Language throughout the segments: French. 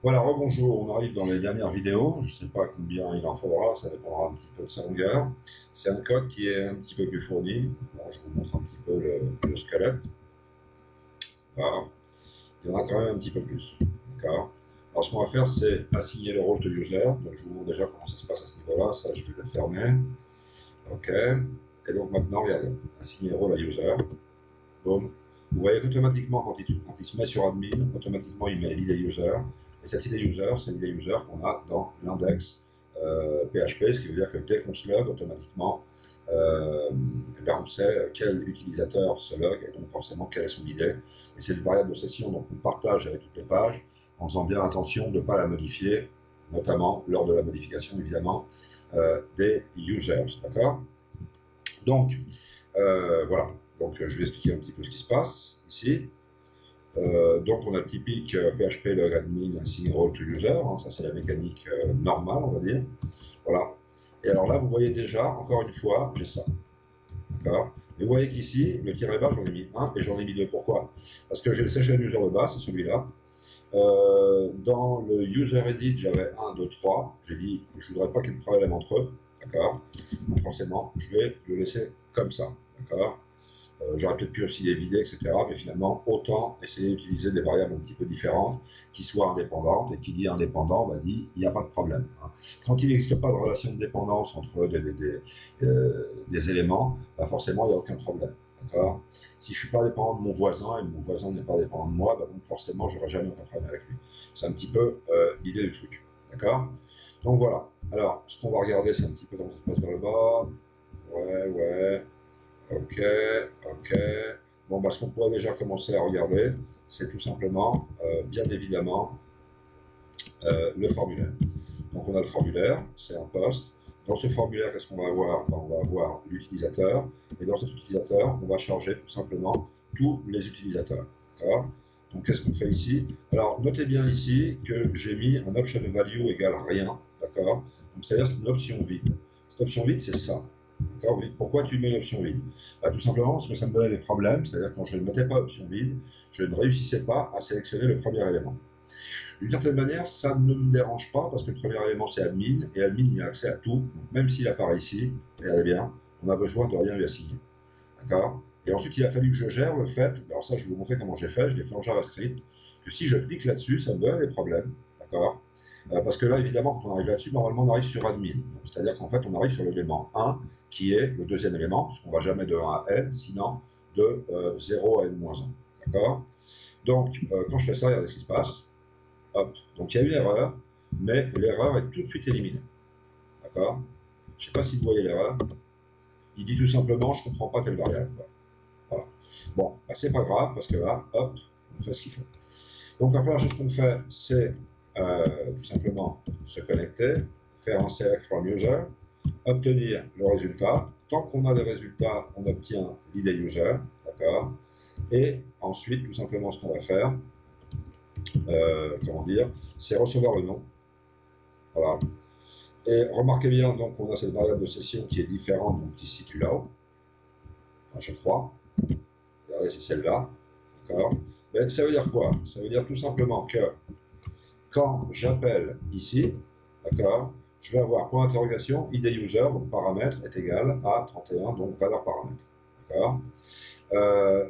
Voilà, rebonjour, on arrive dans les dernières vidéos, je ne sais pas combien il en faudra, ça dépendra un petit peu de sa longueur. C'est un code qui est un petit peu plus fourni. Bon, je vous montre un petit peu le squelette. Voilà. Il y en a quand même un petit peu plus. D'accord. Alors ce qu'on va faire, c'est assigner le rôle to user. Donc je vous montre déjà comment ça se passe à ce niveau-là, ça je vais le fermer. OK. Et donc maintenant, regardez, assigner le rôle à user. Boom. Vous voyez qu'automatiquement, quand il se met sur admin, automatiquement il met l'ID user. Et cette ID user, c'est l'ID user qu'on a dans l'index PHP, ce qui veut dire que dès qu'on se log, automatiquement, là on sait quel utilisateur se log et donc forcément quelle est son ID. Et c'est une variable de session, donc on partage avec toutes les pages en faisant bien attention de ne pas la modifier, notamment lors de la modification évidemment des users. D'accord. Donc, voilà. Donc, je vais expliquer un petit peu ce qui se passe ici. Donc, on a le typique PHP log admin assign role to user. Hein, ça, c'est la mécanique normale, on va dire. Voilà. Et alors là, vous voyez déjà, encore une fois, j'ai ça. D'accord. Et vous voyez qu'ici, le tiret bas, j'en ai mis un et j'en ai mis deux. Pourquoi? Parce que j'ai le session user de base, c'est celui-là. Dans le user edit, j'avais 1, 2, 3. J'ai dit, je voudrais pas qu'il y ait de problème entre eux. D'accord. Donc, forcément, je vais le laisser comme ça. D'accord. J'aurais peut-être pu aussi les vider, etc. Mais finalement, autant essayer d'utiliser des variables un petit peu différentes, qui soient indépendantes, et qui dit indépendant, bah dit, il n'y a pas de problème. Hein. Quand il n'existe pas de relation de dépendance entre des éléments, bah forcément, il n'y a aucun problème. D'accord. Si je ne suis pas dépendant de mon voisin, et mon voisin n'est pas dépendant de moi, bah donc forcément, je n'aurai jamais aucun problème avec lui. C'est un petit peu l'idée du truc. D'accord. Donc voilà. Alors, ce qu'on va regarder, c'est un petit peu comment ça se passe vers le bas. Ouais, ouais. Ok, ok. Bon, bah, ce qu'on pourrait déjà commencer à regarder, c'est tout simplement, bien évidemment, le formulaire. Donc, on a le formulaire, c'est un post. Dans ce formulaire, qu'est-ce qu'on va avoir? Ben, on va avoir l'utilisateur. Et dans cet utilisateur, on va charger tout simplement tous les utilisateurs. D'accord. Donc, qu'est-ce qu'on fait ici? Alors, notez bien ici que j'ai mis un option value égale rien. D'accord. Donc, c'est-à-dire c'est une option vide. Cette option vide, c'est ça. Pourquoi tu mets l'option vide? Bah, tout simplement parce que ça me donnait des problèmes, c'est-à-dire quand je ne mettais pas l'option vide, je ne réussissais pas à sélectionner le premier élément. D'une certaine manière, ça ne me dérange pas parce que le premier élément c'est admin, et admin il a accès à tout, donc même s'il apparaît ici, regardez bien, on a besoin de rien lui assigner. D'accord. Et ensuite, il a fallu que je gère le fait, alors ça je vais vous montrer comment j'ai fait, je l'ai fait en JavaScript, que si je clique là-dessus, ça me donne des problèmes. D'accord. Parce que là, évidemment, quand on arrive là-dessus, normalement, on arrive sur admin. C'est-à-dire qu'en fait, on arrive sur l'élément 1, qui est le deuxième élément, puisqu'on ne va jamais de 1 à n, sinon de 0 à n-1. D'accord. Donc, quand je fais ça, regardez ce qui se passe. Hop. Donc, il y a une erreur, mais l'erreur est tout de suite éliminée. D'accord. Je ne sais pas si vous voyez l'erreur. Il dit tout simplement, je ne comprends pas telle variable. Voilà. Bon, bah, c'est pas grave, parce que là, hop, on fait ce qu'il faut. Donc, la première chose qu'on fait, c'est tout simplement se connecter, faire un select from user, obtenir le résultat. Tant qu'on a les résultats, on obtient l'ID user, d'accord. Et ensuite, tout simplement, ce qu'on va faire, comment dire, c'est recevoir le nom. Voilà. Et remarquez bien, donc, on a cette variable de session qui est différente, donc qui se situe là-haut, enfin, je crois. Regardez, c'est celle-là, d'accord. Mais ça veut dire quoi? Ça veut dire tout simplement que quand j'appelle ici, d'accord, je vais avoir point d'interrogation, ID user, donc paramètre est égal à 31, donc valeur paramètre. D'accord.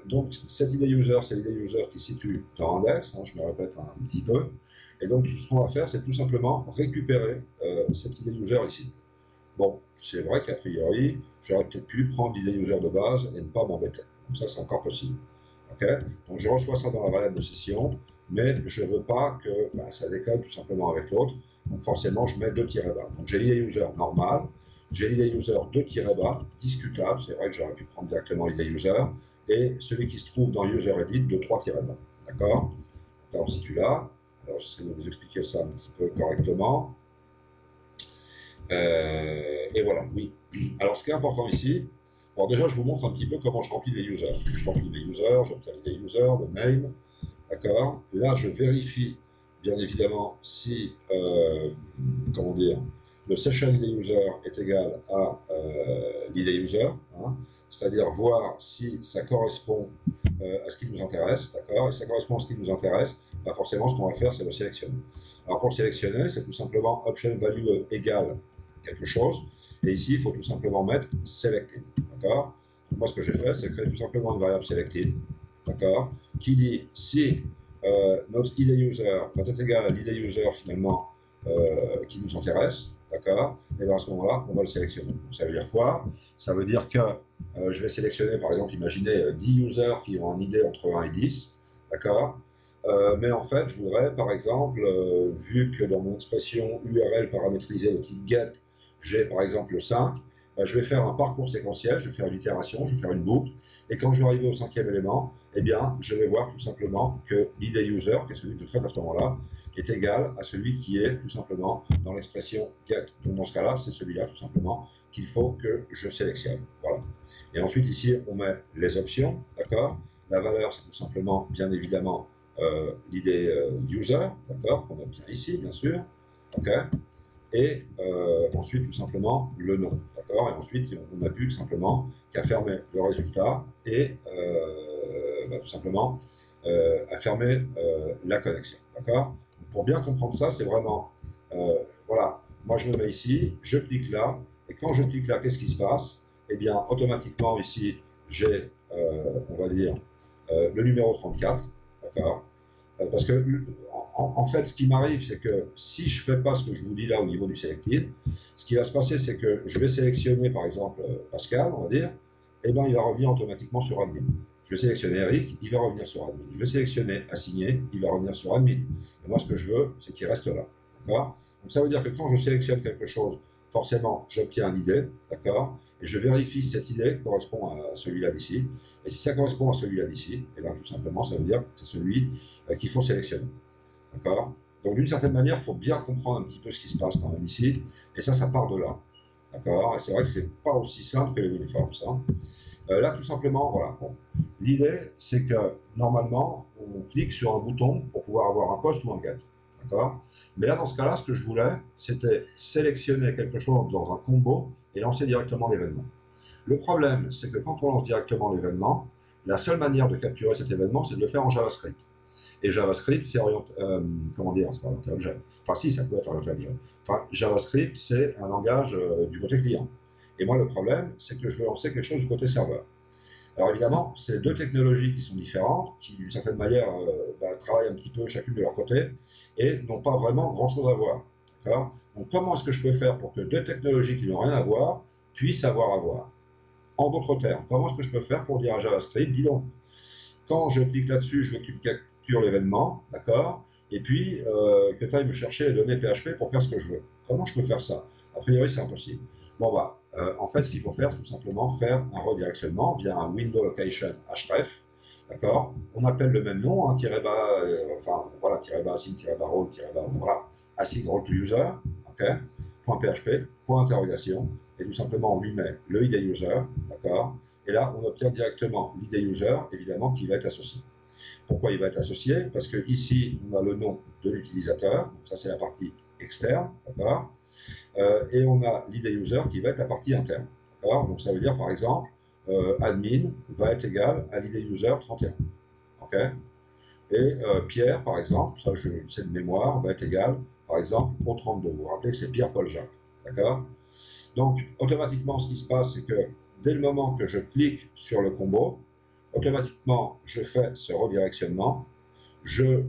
Donc cet ID user, c'est l'ID user qui se situe dans index, hein, je me répète un petit peu. Et donc tout ce qu'on va faire, c'est tout simplement récupérer cet ID user ici. Bon, c'est vrai qu'a priori, j'aurais peut-être pu prendre l'ID user de base et ne pas m'embêter. Donc ça, c'est encore possible. Okay. Donc je reçois ça dans la variable de session, mais je ne veux pas que ça décolle tout simplement avec l'autre. Donc forcément, je mets deux tirets bas. Donc j'ai l'ID user normal, j'ai l'ID user deux tirets bas, discutable, c'est vrai que j'aurais pu prendre directement l'ID user, et celui qui se trouve dans user edit de trois tirets bas. D'accord. Là, on situe là. Alors, j'essaie de vous expliquer ça un petit peu correctement. Et voilà, oui. Alors, ce qui est important ici, alors déjà, je vous montre un petit peu comment je remplis les users. Je remplis les users, j'obtiens les users, le name, d'accord. Là, je vérifie, bien évidemment, si, comment dire, le session ID user est égal à l'ID user, hein, c'est-à-dire voir si ça correspond à ce qui nous intéresse, d'accord. Et si ça correspond à ce qui nous intéresse, bah forcément, ce qu'on va faire, c'est le sélectionner. Alors, pour le sélectionner, c'est tout simplement option value égale quelque chose. Et ici, il faut tout simplement mettre selected. D'accord? Moi, ce que j'ai fait, c'est créer tout simplement une variable selected. D'accord? Qui dit si notre ID user va être égal à l'ID user finalement qui nous intéresse. D'accord? Et bien à ce moment-là, on va le sélectionner. Donc, ça veut dire quoi? Ça veut dire que je vais sélectionner, par exemple, imaginez 10 users qui ont un ID entre 1 et 10. D'accord? Mais en fait, je voudrais, par exemple, vu que dans mon expression URL paramétrisée de type get, j'ai par exemple le 5, je vais faire un parcours séquentiel, je vais faire une itération, je vais faire une boucle, et quand je vais arriver au 5e élément, eh bien, je vais voir tout simplement que l'ID user, qui est celui que je traite à ce moment-là, est égal à celui qui est tout simplement dans l'expression get. Donc dans ce cas-là, c'est celui-là tout simplement qu'il faut que je sélectionne. Voilà. Et ensuite ici, on met les options, d'accord? La valeur, c'est tout simplement, bien évidemment, l'ID user, d'accord, qu'on obtient ici, bien sûr, ok, et ensuite tout simplement le nom, d'accord, et ensuite on n'a plus tout simplement qu'à fermer le résultat et tout simplement à fermer la connexion, d'accord. Pour bien comprendre ça, c'est vraiment, voilà, moi je me mets ici, je clique là, et quand je clique là, qu'est-ce qui se passe? Eh bien, automatiquement ici, j'ai, on va dire, le numéro 34, d'accord. Parce que, en fait, ce qui m'arrive, c'est que si je ne fais pas ce que je vous dis là au niveau du selected, ce qui va se passer, c'est que je vais sélectionner, par exemple, Pascal, on va dire, et bien il va revenir automatiquement sur admin. Je vais sélectionner Eric, il va revenir sur admin. Je vais sélectionner assigné, il va revenir sur admin. Et moi, ce que je veux, c'est qu'il reste là. D'accord? Donc ça veut dire que quand je sélectionne quelque chose, forcément, j'obtiens une idée, d'accord? Et je vérifie si cette idée correspond à celui-là d'ici. Et si ça correspond à celui-là d'ici, et bien tout simplement, ça veut dire que c'est celui qu'il faut sélectionner. D'accord? Donc d'une certaine manière, il faut bien comprendre un petit peu ce qui se passe quand même ici. Et ça part de là. D'accord? Et c'est vrai que c'est pas aussi simple que les uniformes, ça. Là, tout simplement, voilà. Bon. L'idée, c'est que normalement, on clique sur un bouton pour pouvoir avoir un post ou un get. D'accord? Mais là, dans ce cas-là, ce que je voulais, c'était sélectionner quelque chose dans un combo et lancer directement l'événement. Le problème, c'est que quand on lance directement l'événement, la seule manière de capturer cet événement, c'est de le faire en JavaScript. Et JavaScript, c'est orienté, comment dire, c'est pas orienté objet. Enfin, si, ça peut être orienté objet. Enfin, JavaScript, c'est un langage du côté client. Et moi, le problème, c'est que je veux lancer quelque chose du côté serveur. Alors évidemment, c'est deux technologies qui sont différentes, qui d'une certaine manière travaillent un petit peu chacune de leur côté et n'ont pas vraiment grand-chose à voir. Donc comment est-ce que je peux faire pour que deux technologies qui n'ont rien à voir puissent avoir à voir? En d'autres termes, comment est-ce que je peux faire pour dire à JavaScript, dis donc, quand je clique là-dessus, je veux que tu me captures l'événement, d'accord? Et puis, que tu ailles me chercher les données PHP pour faire ce que je veux. Comment je peux faire ça? A priori, c'est impossible. Bon, bah, en fait, ce qu'il faut faire, c'est tout simplement faire un redirectionnement via un window location href, d'accord? On appelle le même nom, hein, tiré bas, enfin, voilà, tiré bas, async, tiré bas, role, tiré bas, voilà, async role to user, ok? Point PHP, point interrogation, et tout simplement, on lui met le ID user, d'accord? Et là, on obtient directement l'ID user, évidemment, qui va être associé. Pourquoi il va être associé? Parce que ici, on a le nom de l'utilisateur, ça c'est la partie externe, d'accord? Et on a l'ID user qui va être la partie interne, d'accord? Donc ça veut dire, par exemple, admin va être égal à l'ID user 31, ok? Et Pierre, par exemple, ça je sais de mémoire, va être égal, par exemple, au 32. Vous vous rappelez que c'est Pierre-Paul Jacques, d'accord? Donc, automatiquement, ce qui se passe, c'est que dès le moment que je clique sur le combo, automatiquement, je fais ce redirectionnement. Je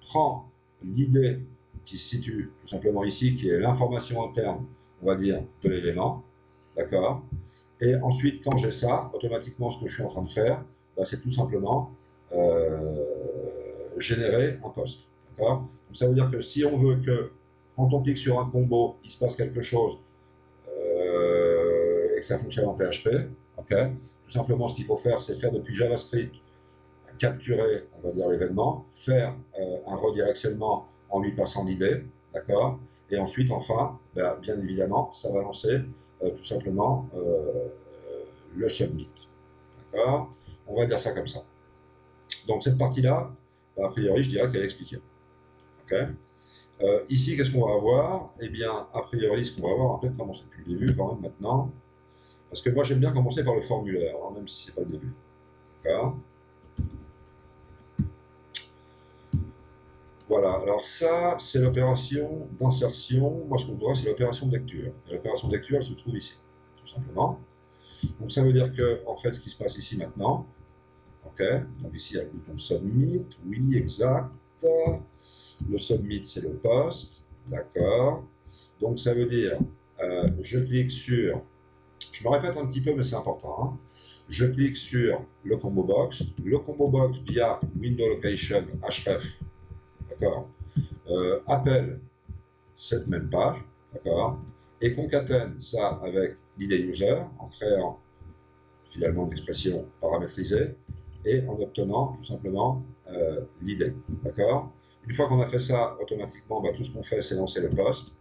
prends l'idée qui se situe tout simplement ici, qui est l'information interne, on va dire, de l'élément. D'accord? Et ensuite, quand j'ai ça, automatiquement, ce que je suis en train de faire, c'est tout simplement générer un post. D'accord? Donc, ça veut dire que si on veut que, quand on clique sur un combo, il se passe quelque chose, et que ça fonctionne en PHP, okay. Tout simplement, ce qu'il faut faire, c'est faire depuis JavaScript, capturer, on va dire, l'événement, faire un redirectionnement en lui passant l'idée, d'accord? Et ensuite, enfin, bien évidemment, ça va lancer tout simplement le submit, d'accord? On va dire ça comme ça. Donc cette partie-là, a priori, je dirais qu'elle est expliquée. Okay. Ici, qu'est-ce qu'on va avoir? Eh bien, a priori, ce qu'on va avoir, on va peut-être commencer depuis le début quand même maintenant. Parce que moi, j'aime bien commencer par le formulaire, hein, même si ce n'est pas le début. D'accord? Voilà, alors ça, c'est l'opération d'insertion. Moi, ce qu'on voudrait, c'est l'opération de lecture. Et l'opération de lecture, elle se trouve ici, tout simplement. Donc ça veut dire que, en fait, ce qui se passe ici maintenant, ok, donc ici, il y a le bouton Submit, oui, exact. Le Submit, c'est le poste, d'accord. Donc ça veut dire, je clique sur, je me répète un petit peu, mais c'est important, hein. Je clique sur le combo box via Window Location href, d'accord, appelle cette même page, d'accord, et concatène ça avec l'ID user en créant finalement une expression paramétrisée et en obtenant tout simplement l'ID, d'accord. Une fois qu'on a fait ça, automatiquement, tout ce qu'on fait, c'est lancer le poste,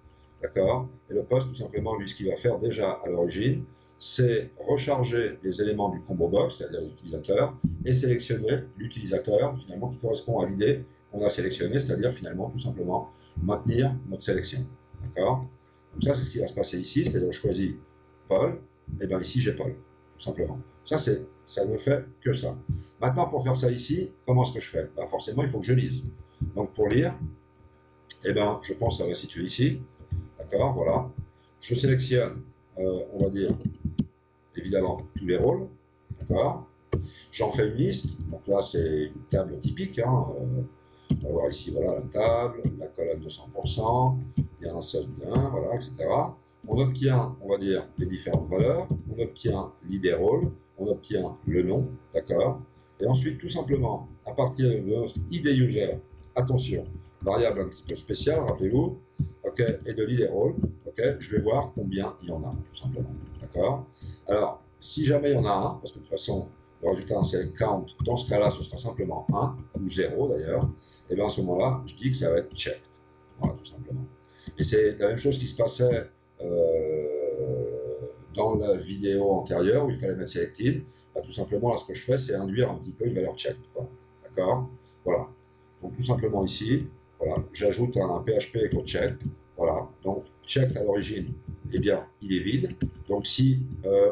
d'accord. Et le poste, tout simplement, lui, ce qu'il va faire déjà à l'origine, c'est recharger les éléments du combo box, c'est-à-dire l'utilisateur, et sélectionner l'utilisateur, finalement, qui correspond à l'idée qu'on a sélectionné, c'est-à-dire, finalement, tout simplement, maintenir notre sélection, d'accord. Donc ça, c'est ce qui va se passer ici, c'est-à-dire, je choisis Paul, et bien ici, j'ai Paul, tout simplement. Ça ne fait que ça. Maintenant, pour faire ça ici, comment est-ce que je fais? Forcément, il faut que je lise. Donc, pour lire, je pense à la situer ici, d'accord, voilà. Je sélectionne, on va dire, évidemment, tous les rôles, d'accord. J'en fais une liste, donc là, c'est une table typique, hein. On va voir ici, voilà, la table, la colonne de 100%, il y a un seul bien, voilà, etc. On obtient, on va dire, les différentes valeurs, on obtient l'ID rôle, on obtient le nom, d'accord. Et ensuite, tout simplement, à partir de notre ID user, attention, variable un petit peu spéciale, rappelez-vous, ok, et de l'ID rôle, ok, je vais voir combien il y en a, tout simplement, d'accord. Alors, si jamais il y en a un, parce que de toute façon, le résultat c'est count, dans ce cas-là, ce sera simplement 1, ou 0 d'ailleurs, et bien à ce moment-là, je dis que ça va être check. Voilà, tout simplement. Et c'est la même chose qui se passait dans la vidéo antérieure où il fallait mettre selected. Tout simplement, là, ce que je fais, c'est induire un petit peu une valeur check. D'accord. Voilà. Donc, tout simplement ici, voilà, j'ajoute un PHP echo check. Voilà. Donc, check à l'origine, eh bien, il est vide. Donc, si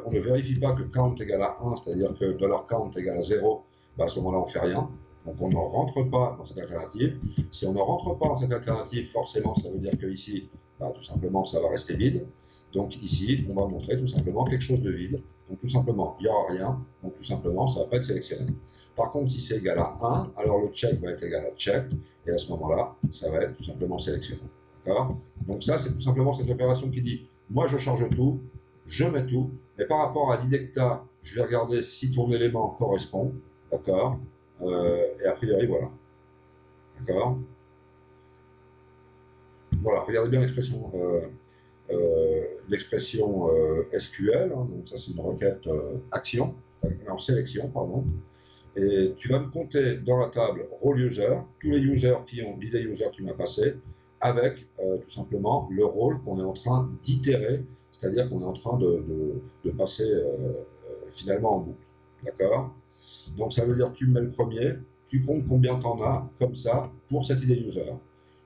on ne vérifie pas que count égale à 1, c'est-à-dire que $count égale à 0, à ce moment-là, on ne fait rien. Donc, on ne rentre pas dans cette alternative. Si on ne rentre pas dans cette alternative, forcément, ça veut dire que ici, tout simplement, ça va rester vide. Donc, ici, on va montrer tout simplement quelque chose de vide. Donc, tout simplement, il n'y aura rien. Donc, tout simplement, ça ne va pas être sélectionné. Par contre, si c'est égal à 1, alors le check va être égal à check. Et à ce moment-là, ça va être tout simplement sélectionné. D'accord? Donc, ça, c'est tout simplement cette opération qui dit, moi, je charge tout, je mets tout, mais par rapport à l'idée que tu as, je vais regarder si ton élément correspond. D'accord? Et a priori, voilà. D'accord? Voilà, regardez bien l'expression SQL, hein, donc ça c'est une requête action, en sélection, pardon. Et tu vas me compter dans la table role user, tous les users qui ont l'ID user que tu m'as passé, avec tout simplement le rôle qu'on est en train d'itérer, c'est-à-dire qu'on est en train de passer finalement en boucle. D'accord? Donc ça veut dire que tu me mets le premier, tu comptes combien tu en as, comme ça, pour cette ID user.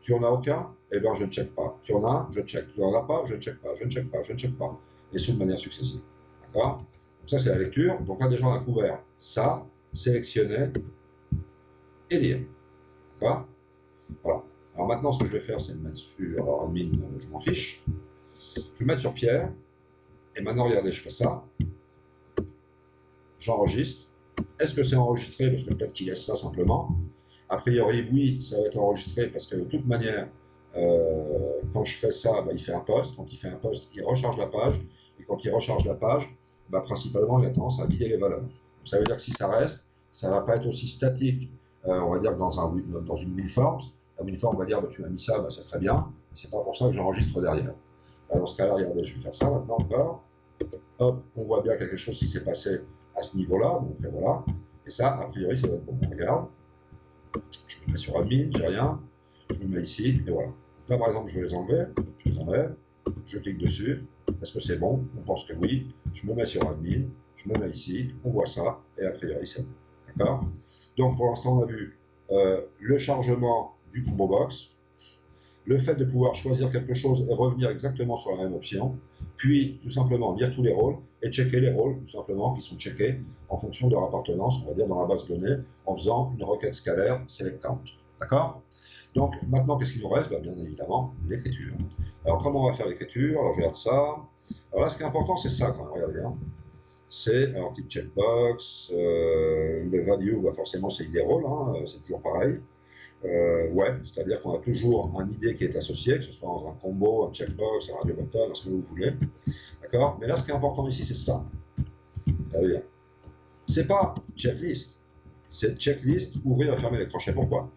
Tu en as aucun? Eh bien, je ne check pas. Tu en as? Je check. Tu n'en as pas? Je ne check pas. Je ne check pas. Je ne check pas. Et ce de manière successive. D'accord? Donc ça, c'est la lecture. Donc là, déjà, on a couvert ça, sélectionner et lire. D'accord? Voilà. Alors maintenant, ce que je vais faire, c'est me mettre sur admin, je m'en fiche. Je vais me mettre sur Pierre. Et maintenant, regardez, je fais ça. J'enregistre. Est-ce que c'est enregistré? Parce que peut-être qu'il laisse ça simplement. A priori, oui, ça va être enregistré parce que de toute manière, quand je fais ça, il fait un post. Quand il fait un post, il recharge la page. Et quand il recharge la page, principalement, il a tendance à vider les valeurs. Donc, ça veut dire que si ça reste, ça ne va pas être aussi statique, on va dire, dans une WinForms. La WinForms va dire, tu m'as mis ça, c'est très bien. C'est pas pour ça que j'enregistre derrière. Dans ce cas-là, regardez, je vais faire ça maintenant encore. Hop, on voit bien quelque chose qui s'est passé à ce niveau-là. Donc voilà. Et ça, a priori, ça doit être bon. On regarde. Je me mets sur admin, j'ai rien. Je me mets ici, et voilà. Là, par exemple, je vais les enlever. Je les enlève. Je clique dessus. Est-ce que c'est bon? On pense que oui. Je me mets sur admin. Je me mets ici. On voit ça. Et a priori, c'est bon. D'accord? Donc, pour l'instant, on a vu le chargement du combo box. Le fait de pouvoir choisir quelque chose et revenir exactement sur la même option, puis tout simplement lire tous les rôles et checker les rôles, tout simplement, qui sont checkés en fonction de leur appartenance, on va dire, dans la base de données, en faisant une requête scalaire select count. D'accord? Donc maintenant, qu'est-ce qu'il nous reste? Bien évidemment, l'écriture. Alors comment on va faire l'écriture? Alors je regarde ça. Alors là, ce qui est important, c'est ça quand même, regardez bien. C'est, alors type checkbox, le value, bah forcément c'est ID role, hein, c'est toujours pareil. Ouais, c'est-à-dire qu'on a toujours un ID qui est associé, que ce soit dans un combo, un checkbox, un radio button, ce que vous voulez. D'accord? Mais là, ce qui est important ici, c'est ça. Regardez bien. C'est pas checklist, c'est checklist, ouvrir et fermer les crochets. Pourquoi?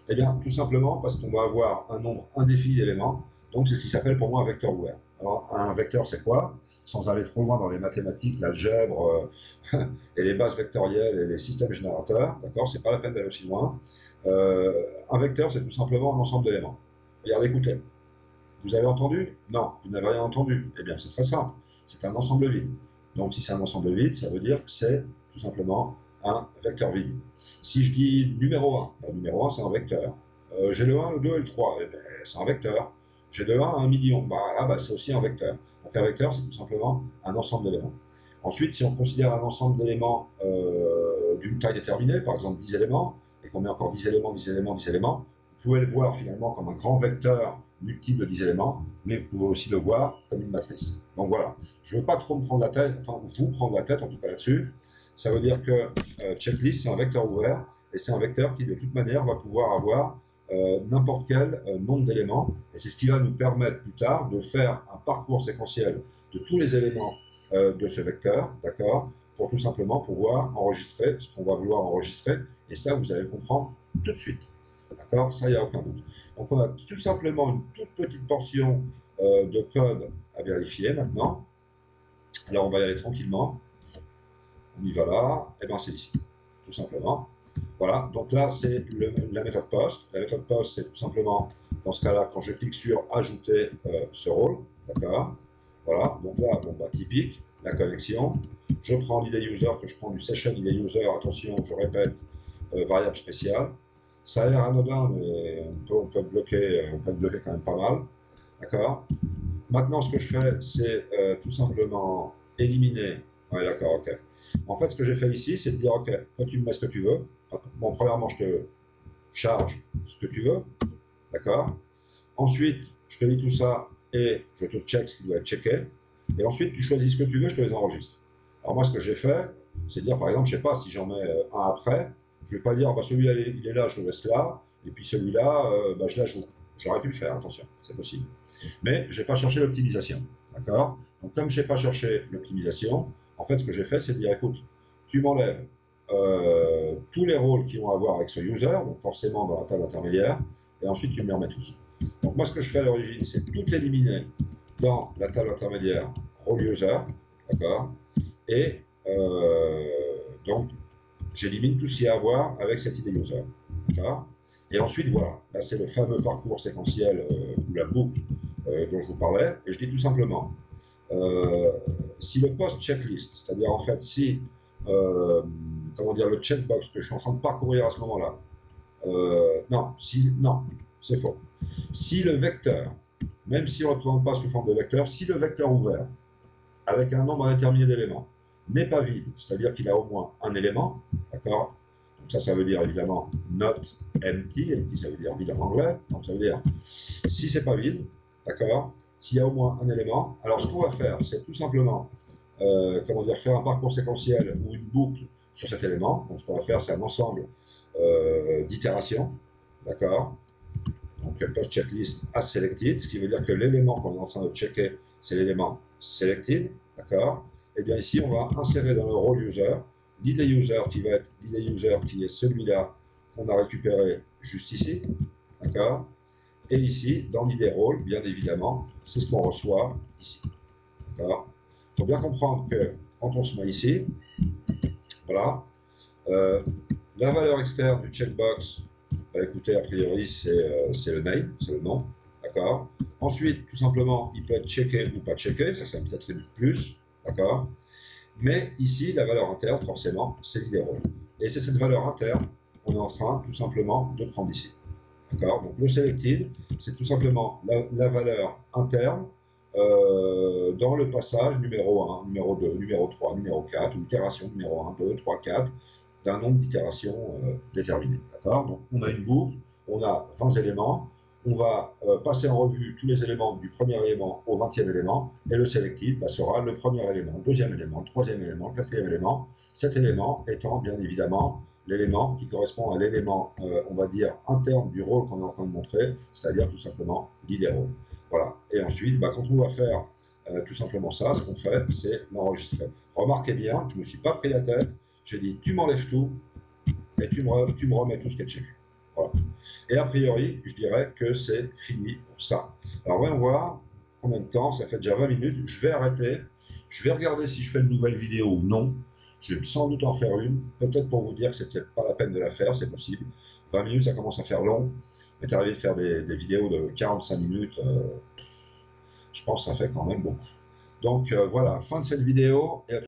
Eh bien, tout simplement parce qu'on va avoir un nombre indéfini d'éléments, donc c'est ce qui s'appelle pour moi un vecteur ouvert. Alors, un vecteur, c'est quoi? Sans aller trop loin dans les mathématiques, l'algèbre et les bases vectorielles et les systèmes générateurs, d'accord? C'est pas la peine d'aller aussi loin. Un vecteur, c'est tout simplement un ensemble d'éléments. Regardez, écoutez. Vous avez entendu? Non, vous n'avez rien entendu. Eh bien, c'est très simple. C'est un ensemble vide. Donc, si c'est un ensemble vide, ça veut dire que c'est tout simplement un vecteur vide. Si je dis numéro 1, le numéro 1, c'est un vecteur. J'ai le 1, le 2 et le 3, eh c'est un vecteur. J'ai de 1 à 1 million, là, c'est aussi un vecteur. Donc, un vecteur, c'est tout simplement un ensemble d'éléments. Ensuite, si on considère un ensemble d'éléments d'une taille déterminée, par exemple 10 éléments, et qu'on met encore 10 éléments, 10 éléments, 10 éléments, vous pouvez le voir finalement comme un grand vecteur multiple de 10 éléments, mais vous pouvez aussi le voir comme une matrice. Donc voilà, je ne veux pas trop me prendre la tête, enfin vous prendre la tête en tout cas là-dessus. Ça veut dire que checklist, c'est un vecteur ouvert, et c'est un vecteur qui de toute manière va pouvoir avoir n'importe quel nombre d'éléments, et c'est ce qui va nous permettre plus tard de faire un parcours séquentiel de tous les éléments de ce vecteur, d'accord, pour tout simplement pouvoir enregistrer ce qu'on va vouloir enregistrer, et ça vous allez le comprendre tout de suite. D'accord? Ça, il n'y a aucun doute. Donc, on a tout simplement une toute petite portion de code à vérifier maintenant. Alors, on va y aller tranquillement. On y va là. Et bien, c'est ici, tout simplement. Voilà. Donc là, c'est la méthode post. La méthode post, c'est tout simplement, dans ce cas-là, quand je clique sur ajouter ce rôle. D'accord? Voilà. Donc là, bon, bah, typique, la connexion. Je prends l'ID user que je prends du session ID user. Attention, je répète, variable spéciale. Ça a l'air anodin, mais on peut bloquer quand même pas mal. D'accord? Maintenant, ce que je fais, c'est tout simplement éliminer. Ouais, d'accord, ok. En fait, ce que j'ai fait ici, c'est de dire, ok, toi tu me mets ce que tu veux. Bon, premièrement, je te charge ce que tu veux. D'accord? Ensuite, je te lis tout ça et je te check ce qui doit être checké. Et ensuite, tu choisis ce que tu veux, je te les enregistre. Alors moi, ce que j'ai fait, c'est dire, par exemple, je sais pas, si j'en mets un après, je vais pas dire, bah, celui-là, il est là, je le laisse là, et puis celui-là, bah, je l'ajoute. J'aurais pu le faire, attention, c'est possible. Mais je n'ai pas cherché l'optimisation, d'accord? Donc, comme je n'ai pas cherché l'optimisation, en fait, ce que j'ai fait, c'est de dire, écoute, tu m'enlèves tous les rôles qui vont à voir avec ce user, donc forcément dans la table intermédiaire, et ensuite tu me les remets tous. Donc moi, ce que je fais à l'origine, c'est tout éliminer dans la table intermédiaire role user, d'accord? Et donc, j'élimine tout ce qui a à voir avec cette ID user, d'accord? Et ensuite, voilà, là c'est le fameux parcours séquentiel ou la boucle dont je vous parlais, et je dis tout simplement, si le post-checklist, c'est-à-dire en fait si, comment dire, le checkbox que je suis en train de parcourir à ce moment-là, non, c'est faux. Si le vecteur, même si on ne le représente pas sous forme de vecteur, si le vecteur ouvert, avec un nombre indéterminé d'éléments, n'est pas vide, c'est-à-dire qu'il a au moins un élément, d'accord? Donc ça veut dire évidemment not empty, empty ça veut dire vide en anglais, donc ça veut dire si c'est pas vide, d'accord? S'il y a au moins un élément, alors ce qu'on va faire, c'est tout simplement, comment dire, faire un parcours séquentiel ou une boucle sur cet élément. Donc ce qu'on va faire, c'est un ensemble d'itérations, d'accord? Donc post-checklist as selected, ce qui veut dire que l'élément qu'on est en train de checker, c'est l'élément selected, d'accord? Et bien ici, on va insérer dans le role user l'ID user qui va être l'ID user qui est celui-là qu'on a récupéré juste ici, d'accord? Et ici, dans l'ID role, bien évidemment, c'est ce qu'on reçoit ici, d'accord? Il faut bien comprendre que quand on se met ici, voilà, la valeur externe du checkbox, bah, écoutez, a priori, c'est le name, c'est le nom, d'accord? Ensuite, tout simplement, il peut être checké ou pas checké, ça c'est un petit attribut de plus, d'accord? Mais ici, la valeur interne, forcément, c'est l'ID role. Et c'est cette valeur interne qu'on est en train, tout simplement, de prendre ici. D'accord? Donc le selected, c'est tout simplement la valeur interne dans le passage numéro 1, numéro 2, numéro 3, numéro 4, ou itération numéro 1, 2, 3, 4, d'un nombre d'itérations déterminé. D'accord? Donc on a une boucle, on a 20 éléments. On va passer en revue tous les éléments du premier élément au 20e élément, et le sélectif sera le premier élément, le deuxième élément, le troisième élément, le quatrième élément, cet élément étant bien évidemment l'élément qui correspond à l'élément, on va dire, interne du rôle qu'on est en train de montrer, c'est-à-dire tout simplement l'idée rôle. Voilà. Et ensuite, quand on va faire tout simplement ça, ce qu'on fait, c'est l'enregistrer. Remarquez bien, je ne me suis pas pris la tête, j'ai dit tu m'enlèves tout et tu me remets tout sketché. Voilà. Et a priori, je dirais que c'est fini pour ça. Alors voyons voir combien de temps, ça fait déjà 20 minutes, je vais arrêter, je vais regarder si je fais une nouvelle vidéo ou non. Je vais sans doute en faire une, peut-être pour vous dire que c'est peut-être pas la peine de la faire, c'est possible. 20 minutes, ça commence à faire long. Mais arrivé de faire des vidéos de 45 minutes, je pense que ça fait quand même beaucoup. Donc voilà, fin de cette vidéo. Et